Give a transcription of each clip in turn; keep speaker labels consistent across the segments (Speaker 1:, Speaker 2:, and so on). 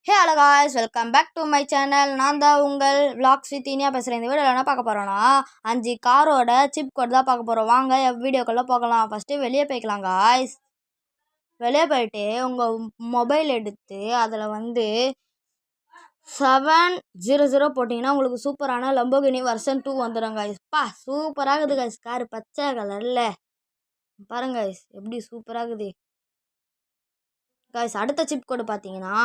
Speaker 1: Hey hello guys, welcome back to my channel. நான் தான் உங்கள் vlogs with இனியா பேசுகிறேன். இந்த வீடியோவில் என்ன பார்க்க போகிறோன்னா 5 காரோட சிப் கோட் தான் பார்க்க போகிறோம். வாங்க வீடியோக்குள்ளே போகலாம். ஃபஸ்ட்டு வெளியே போய்க்கலாம் காய்ஸ். வெளியே போயிட்டு உங்கள் மொபைல் எடுத்து அதில் 700 போட்டிங்கன்னா உங்களுக்கு சூப்பரான லம்போகினி வெர்ஷன் 2 வந்துடும் காய்ஸ். சூப்பராகுது காய்ஸ். கார் பச்சை கலரில் பாருங்க காய்ஸ், எப்படி சூப்பராகுது காய்ஸ். அடுத்த சிப் கோடு பார்த்தீங்கன்னா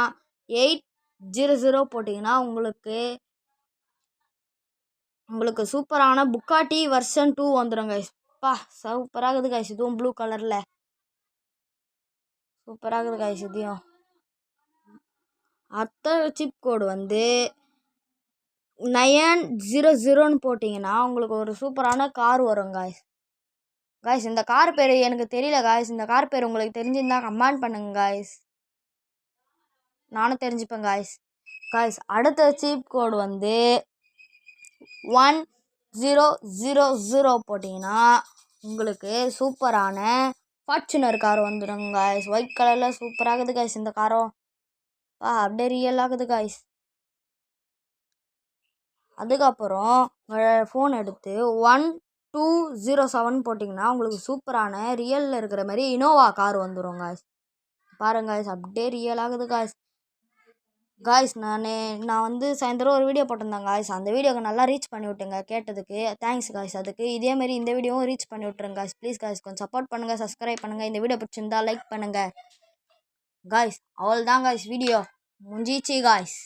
Speaker 1: 800 போட்டிங்கன்னா உங்களுக்கு சூப்பரான புக்காட்டி வெர்ஷன் 2 வந்துடும் கைஸ். சூப்பராகுது கைஸ். இதுவும் ப்ளூ கலரில் சூப்பராகுது கைஸ். இதையும் அடுத்த சிப் கோடு 900 போட்டிங்கன்னா உங்களுக்கு ஒரு சூப்பரான கார் வரும் காய்ஸ். காய்ஸ், இந்த கார் பேர் எனக்கு தெரியல காய்ஸ். இந்த கார் பேர் உங்களுக்கு தெரிஞ்சிருந்தா கமெண்ட் பண்ணுங்க காய்ஸ், நானும் தெரிஞ்சுப்பேன் காய்ஸ். அடுத்த சீப் கோடு 1000 போட்டிங்கன்னா உங்களுக்கு சூப்பரான ஃபார்ச்சுனர் கார் வந்துடும் காய்ஸ். ஒயிட் கலரில் சூப்பராகுது காய்ஸ். இந்த காரம் அப்படியே ரியல் ஆகுது காய்ஸ். அதுக்கப்புறம் ஃபோன் எடுத்து 1207 போட்டிங்கன்னா உங்களுக்கு சூப்பரான ரியலில் இருக்கிற மாதிரி இனோவா கார் வந்துடும் காய்ஸ். பாருங்க காய்ஸ், அப்படியே ரியல் ஆகுது காய்ஸ். காய்ஸ், நான் சாயந்தரம் ஒரு வீடியோ போட்டிருந்தேன் காய்ஸ். அந்த வீடியோக்கு நல்லா ரீச் பண்ணி விட்டுங்க. கேட்டதுக்கு தேங்க்ஸ் காய்ஸ். அதுக்கு இதேமாரி இந்த வீடியோவும் ரீச் பண்ணி விட்ருங்க காய்ஸ். ப்ளீஸ் காய்ஸ், கொஞ்சம் சப்போர்ட் பண்ணுங்கள், சப்ஸ்கிரைப் பண்ணுங்கள். இந்த வீடியோ பிடிச்சிருந்தா லைக் பண்ணுங்கள் காய்ஸ். அவ்வளோதான் காய்ஸ், வீடியோ முடிஞ்சிச்சு காய்ஸ்.